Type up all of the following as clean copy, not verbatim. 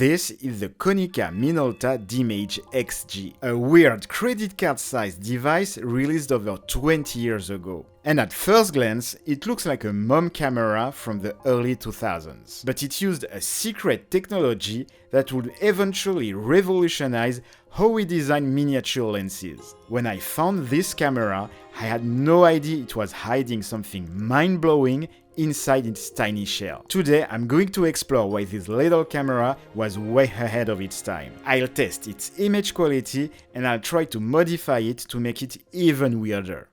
This is the Konica Minolta Dimage XG, a weird credit card-sized device released over 20 years ago. And at first glance, it looks like a mom camera from the early 2000s. But it used a secret technology that would eventually revolutionize how we design miniature lenses. When I found this camera, I had no idea it was hiding something mind-blowing inside its tiny shell. Today, I'm going to explore why this little camera was way ahead of its time. I'll test its image quality and I'll try to modify it to make it even weirder.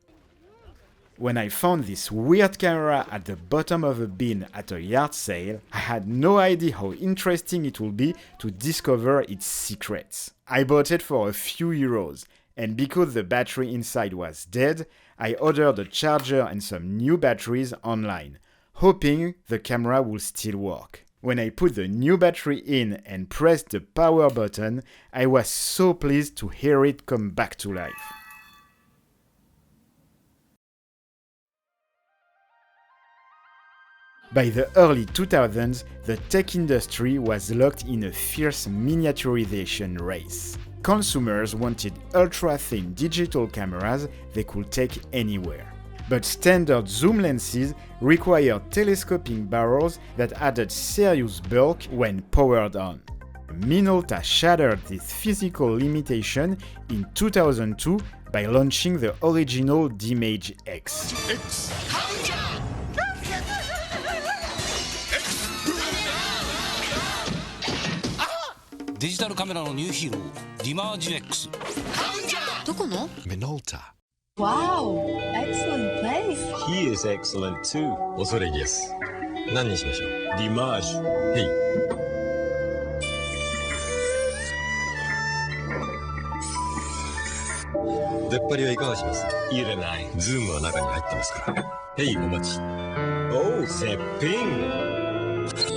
When I found this weird camera at the bottom of a bin at a yard sale, I had no idea how interesting it would be to discover its secrets. I bought it for a few euros, and because the battery inside was dead, I ordered a charger and some new batteries online, hoping the camera would still work. When I put the new battery in and pressed the power button, I was so pleased to hear it come back to life. By the early 2000s, the tech industry was locked in a fierce miniaturization race. Consumers wanted ultra-thin digital cameras they could take anywhere. But standard zoom lenses required telescoping barrels that added serious bulk when powered on. Minolta shattered this physical limitation in 2002 by launching the original Dimage X. デジタルカメラのニューヒーロー、Dimage X。どこの？ Minolta. Wow, excellent place. He is excellent too. 恐れ入りです。何にしましょう？ Dimage。へい。出っ張りはいかがします？入れない。ズームは中に入ってますから。へい、お待ち。おう、絶品。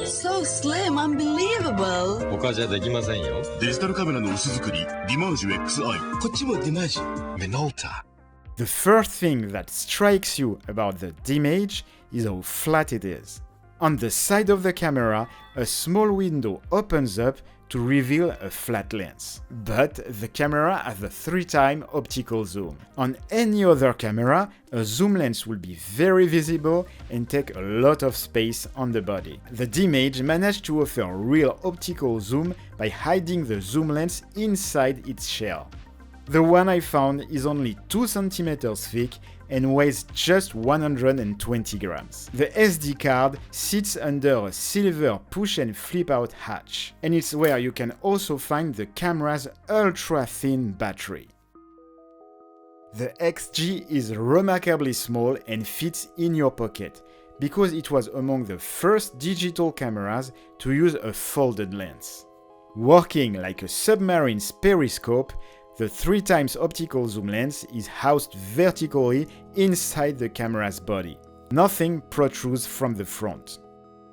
So slim, unbelievable. 他じゃできませんよ。デジタルカメラの薄作り、Dimage XI。こっちもDimage。Minolta. The first thing that strikes you about the Dimage is how flat it is. On the side of the camera, a small window opens up to reveal a flat lens. But the camera has a 3x optical zoom. On any other camera, a zoom lens will be very visible and take a lot of space on the body. The Dimage managed to offer real optical zoom by hiding the zoom lens inside its shell. The one I found is only 2 cm thick and weighs just 120 grams. The SD card sits under a silver push and flip out hatch, and it's where you can also find the camera's ultra-thin battery. The XG is remarkably small and fits in your pocket, because it was among the first digital cameras to use a folded lens. Working like a submarine's periscope, the 3x optical zoom lens is housed vertically inside the camera's body. Nothing protrudes from the front.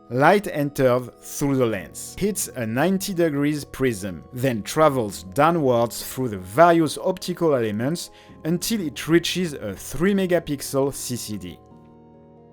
Light enters through the lens, hits a 90 degrees prism, then travels downwards through the various optical elements until it reaches a 3 megapixel CCD.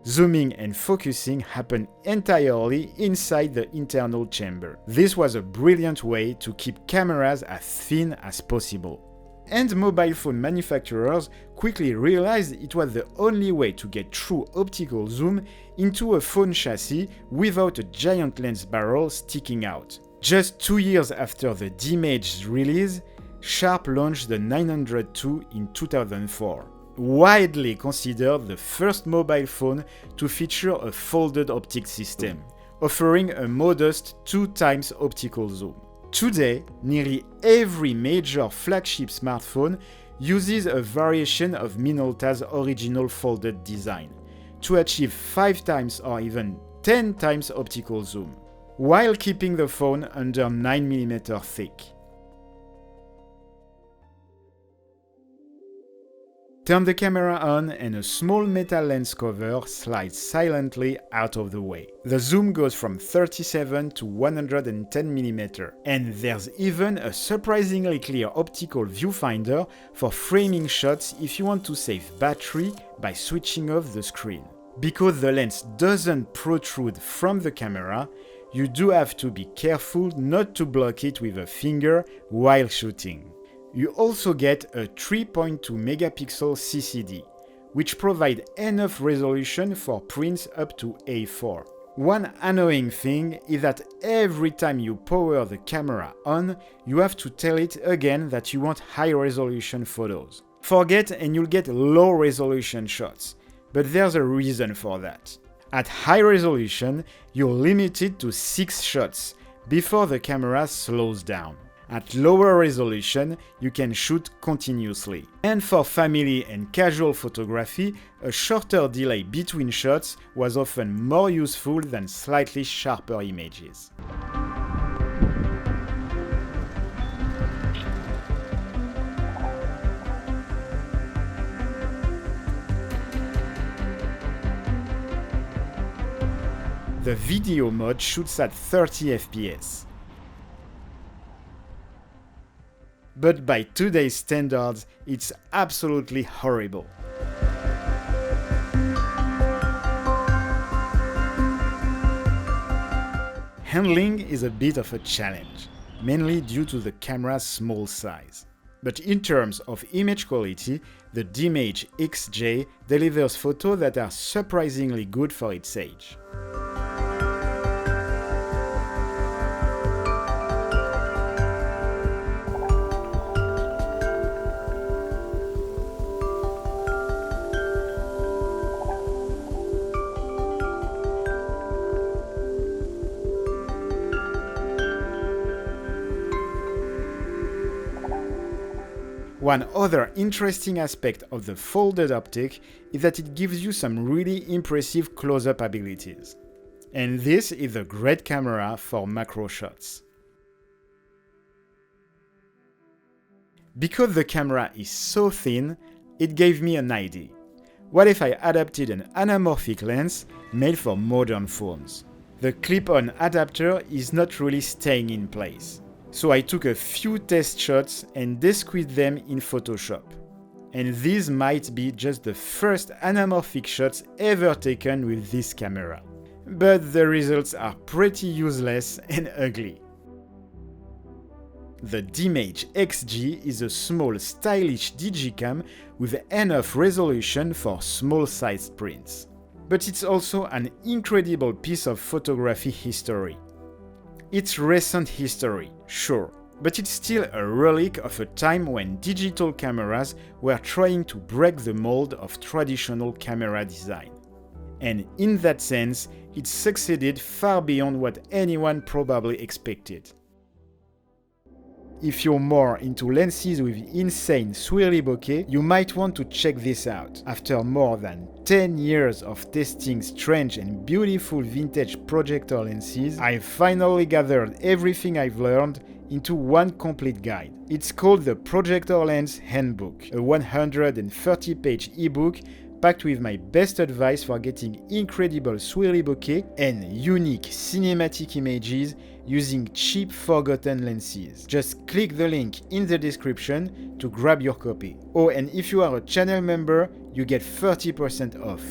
Zooming and focusing happen entirely inside the internal chamber. This was a brilliant way to keep cameras as thin as possible. And mobile phone manufacturers quickly realized it was the only way to get true optical zoom into a phone chassis without a giant lens barrel sticking out. Just 2 years after the Dimage's release, Sharp launched the 902 in 2004. Widely considered the first mobile phone to feature a folded optic system, offering a modest 2x optical zoom. Today, nearly every major flagship smartphone uses a variation of Minolta's original folded design to achieve 5x or even 10x optical zoom, while keeping the phone under 9mm thick. Turn the camera on and a small metal lens cover slides silently out of the way. The zoom goes from 37 to 110mm, and there's even a surprisingly clear optical viewfinder for framing shots if you want to save battery by switching off the screen. Because the lens doesn't protrude from the camera, you do have to be careful not to block it with a finger while shooting. You also get a 3.2 megapixel CCD, which provide enough resolution for prints up to A4. One annoying thing is that every time you power the camera on, you have to tell it again that you want high resolution photos. Forget and you'll get low resolution shots, but there's a reason for that. At high resolution, you're limited to 6 shots before the camera slows down. At lower resolution, you can shoot continuously. And for family and casual photography, a shorter delay between shots was often more useful than slightly sharper images. The video mode shoots at 30 fps. But by today's standards, it's absolutely horrible. Handling is a bit of a challenge, mainly due to the camera's small size. But in terms of image quality, the Dimage XG delivers photos that are surprisingly good for its age. One other interesting aspect of the folded optic is that it gives you some really impressive close-up abilities. And this is a great camera for macro shots. Because the camera is so thin, it gave me an idea. What if I adapted an anamorphic lens made for modern phones? The clip-on adapter is not really staying in place. So I took a few test shots and desqueezed them in Photoshop. And these might be just the first anamorphic shots ever taken with this camera. But the results are pretty useless and ugly. The Dimage XG is a small stylish digicam with enough resolution for small-sized prints. But it's also an incredible piece of photography history. It's recent history, sure, but it's still a relic of a time when digital cameras were trying to break the mold of traditional camera design. And in that sense, it succeeded far beyond what anyone probably expected. If you're more into lenses with insane swirly bokeh, you might want to check this out. After more than 10 years of testing strange and beautiful vintage projector lenses, I've finally gathered everything I've learned into one complete guide. It's called the Projector Lens Handbook, a 130-page ebook packed with my best advice for getting incredible swirly bokeh and unique cinematic images using cheap forgotten lenses. Just click the link in the description to grab your copy. Oh, and if you are a channel member, you get 30% off.